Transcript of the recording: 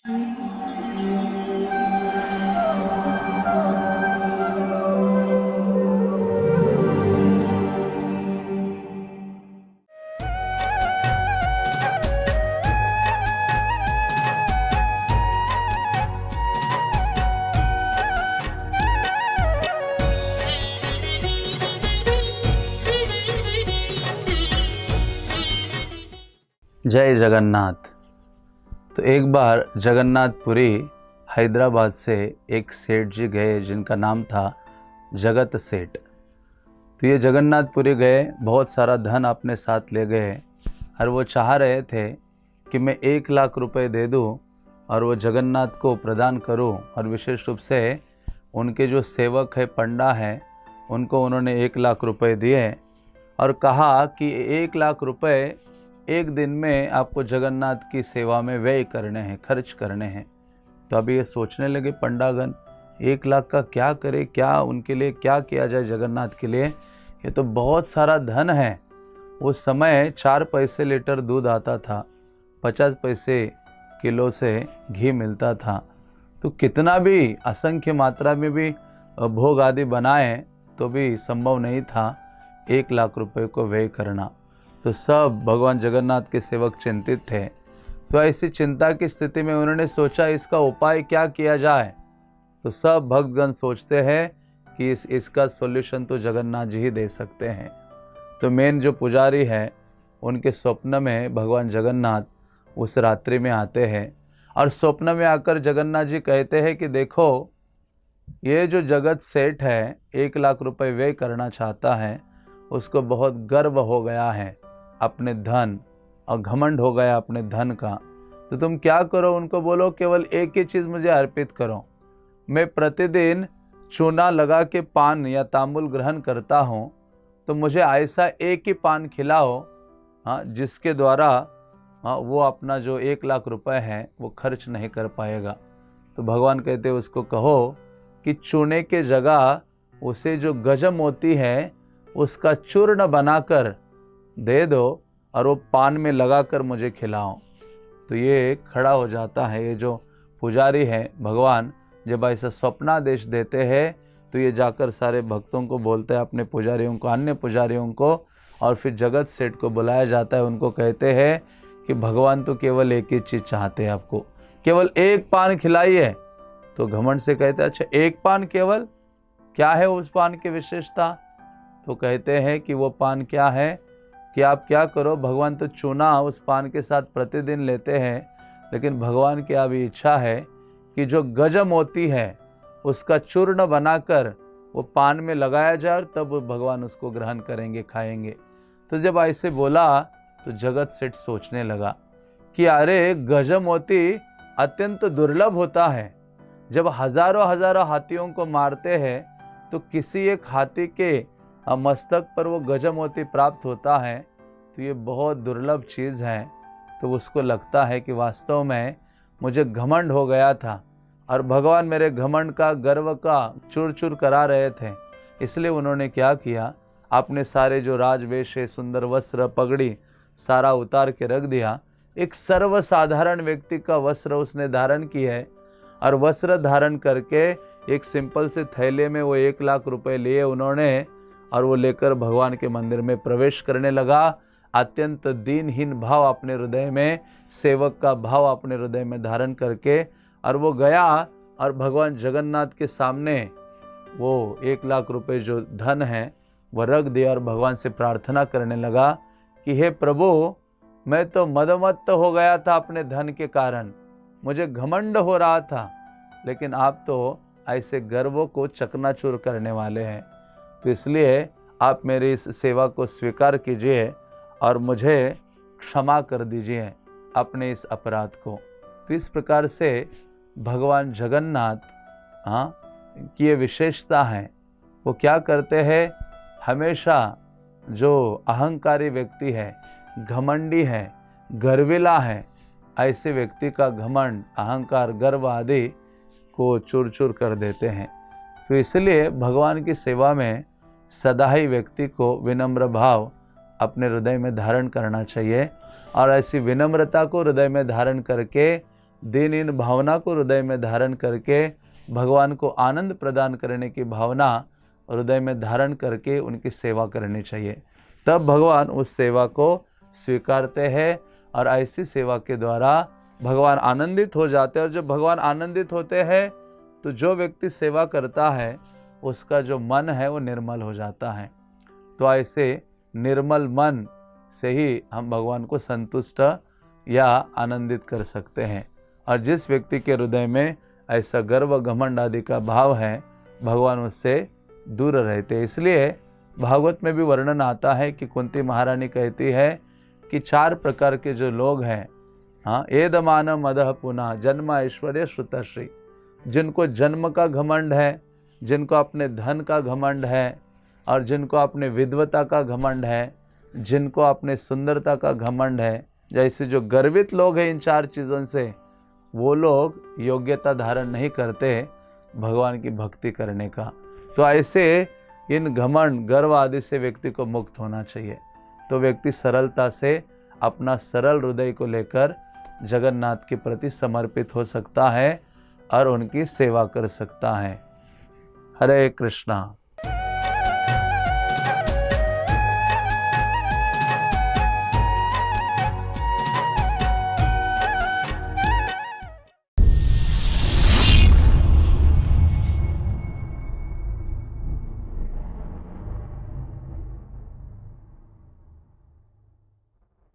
जय जगन्नाथ। तो एक बार जगन्नाथपुरी हैदराबाद से एक सेठ जी गए जिनका नाम था जगत सेठ। तो ये जगन्नाथपुरी गए, बहुत सारा धन अपने साथ ले गए और वो चाह रहे थे कि मैं 1 लाख रुपए दे दूं और वो जगन्नाथ को प्रदान करूं। और विशेष रूप से उनके जो सेवक है, पंडा हैं, उनको उन्होंने 1 लाख रुपए दिए और कहा कि 1 लाख रुपए एक दिन में आपको जगन्नाथ की सेवा में व्यय करने हैं, खर्च करने हैं। तो अभी ये सोचने लगे पंडागण, 1 लाख का क्या करे, क्या उनके लिए क्या किया जाए जगन्नाथ के लिए, ये तो बहुत सारा धन है। उस समय 4 पैसे लीटर दूध आता था, 50 पैसे किलो से घी मिलता था। तो कितना भी असंख्य मात्रा में भी भोग आदि बनाए तो भी संभव नहीं था 1 लाख रुपए को व्यय करना। तो सब भगवान जगन्नाथ के सेवक चिंतित थे। तो ऐसी चिंता की स्थिति में उन्होंने सोचा इसका उपाय क्या किया जाए। तो सब भक्तगण सोचते हैं कि इसका सॉल्यूशन तो जगन्नाथ जी ही दे सकते हैं। तो मेन जो पुजारी है उनके स्वप्न में भगवान जगन्नाथ उस रात्रि में आते हैं और स्वप्न में आकर जगन्नाथ जी कहते हैं कि देखो, ये जो जगत सेठ है 1 लाख रुपए व्यय करना चाहता है, उसको बहुत गर्व हो गया है अपने धन और घमंड हो गया अपने धन का। तो तुम क्या करो, उनको बोलो केवल एक ही चीज़ मुझे अर्पित करो। मैं प्रतिदिन चूना लगा के पान या तांबुल ग्रहण करता हूँ, तो मुझे ऐसा एक ही पान खिलाओ जिसके द्वारा वो अपना जो 1 लाख रुपए है वो खर्च नहीं कर पाएगा। तो भगवान कहते उसको कहो कि चूने के जगह उसे जो गजम होती है उसका चूर्ण बनाकर दे दो और वो पान में लगाकर मुझे खिलाओ। तो ये खड़ा हो जाता है। ये जो पुजारी है, भगवान जब ऐसा स्वप्नादेश देते हैं तो ये जाकर सारे भक्तों को बोलते हैं, अपने पुजारियों को, अन्य पुजारियों को, और फिर जगत सेठ को बुलाया जाता है। उनको कहते हैं कि भगवान तो केवल एक ही चीज़ चाहते हैं, आपको केवल एक पान खिलाइए। तो घमंड से कहते हैं अच्छा एक पान केवल, क्या है उस पान की विशेषता? तो कहते हैं कि वो पान क्या है कि आप क्या करो, भगवान तो चूना उस पान के साथ प्रतिदिन लेते हैं, लेकिन भगवान की अभी इच्छा है कि जो गजम होती है उसका चूर्ण बनाकर वो पान में लगाया जाए और तब भगवान उसको ग्रहण करेंगे, खाएंगे। तो जब ऐसे बोला तो जगत सेठ सोचने लगा कि अरे गजम होती अत्यंत दुर्लभ होता है। जब हजारों हजारों हाथियों को मारते हैं तो किसी एक हाथी के मस्तक पर वो गजमोती प्राप्त होता है, तो ये बहुत दुर्लभ चीज़ है। तो उसको लगता है कि वास्तव में मुझे घमंड हो गया था और भगवान मेरे घमंड का, गर्व का चूर चूर करा रहे थे। इसलिए उन्होंने क्या किया, अपने सारे जो राजवेश है, सुंदर वस्त्र, पगड़ी सारा उतार के रख दिया। एक सर्वसाधारण व्यक्ति का वस्त्र उसने धारण किया है और वस्त्र धारण करके एक सिंपल से थैले में वो 1 लाख रुपए लिए उन्होंने और वो लेकर भगवान के मंदिर में प्रवेश करने लगा। अत्यंत दीनहीन भाव अपने हृदय में, सेवक का भाव अपने हृदय में धारण करके और वो गया और भगवान जगन्नाथ के सामने वो 1 लाख रुपए जो धन है वह रख दिया और भगवान से प्रार्थना करने लगा कि हे प्रभु, मैं तो मदमत्त हो गया था अपने धन के कारण, मुझे घमंड हो रहा था, लेकिन आप तो ऐसे गर्वों को चकनाचूर करने वाले हैं। तो इसलिए आप मेरी इस सेवा को स्वीकार कीजिए और मुझे क्षमा कर दीजिए अपने इस अपराध को। तो इस प्रकार से भगवान जगन्नाथ की ये विशेषता है। वो क्या करते हैं, हमेशा जो अहंकारी व्यक्ति है, घमंडी है, गर्विला है, ऐसे व्यक्ति का घमंड, अहंकार, गर्व आदि को चूर चूर कर देते हैं। तो इसलिए भगवान की सेवा में सदा ही व्यक्ति को विनम्र भाव अपने हृदय में धारण करना चाहिए और ऐसी विनम्रता को हृदय में धारण करके दीनहीन भावना को हृदय में धारण करके भगवान को आनंद प्रदान करने की भावना हृदय में धारण करके उनकी सेवा करनी चाहिए। तब भगवान उस सेवा को स्वीकारते हैं और ऐसी सेवा के द्वारा भगवान आनंदित हो जाते हैं। और जब भगवान आनंदित होते हैं तो जो व्यक्ति सेवा करता है उसका जो मन है वो निर्मल हो जाता है। तो ऐसे निर्मल मन से ही हम भगवान को संतुष्ट या आनंदित कर सकते हैं। और जिस व्यक्ति के हृदय में ऐसा गर्व घमंड आदि का भाव है, भगवान उससे दूर रहते। इसलिए भागवत में भी वर्णन आता है कि कुंती महारानी कहती है कि 4 प्रकार के जो लोग हैं, हाँ, एदमान मदह पुनः जन्म ऐश्वर्य श्रुतश्री, जिनको जन्म का घमंड है, जिनको अपने धन का घमंड है, और जिनको अपने विद्वता का घमंड है, जिनको अपने सुंदरता का घमंड है, जैसे जो गर्वित लोग हैं इन 4 चीज़ों से, वो लोग योग्यता धारण नहीं करते भगवान की भक्ति करने का। तो ऐसे इन घमंड गर्व आदि से व्यक्ति को मुक्त होना चाहिए। तो व्यक्ति सरलता से अपना सरल हृदय को लेकर जगन्नाथ के प्रति समर्पित हो सकता है और उनकी सेवा कर सकता है। हरे कृष्णा।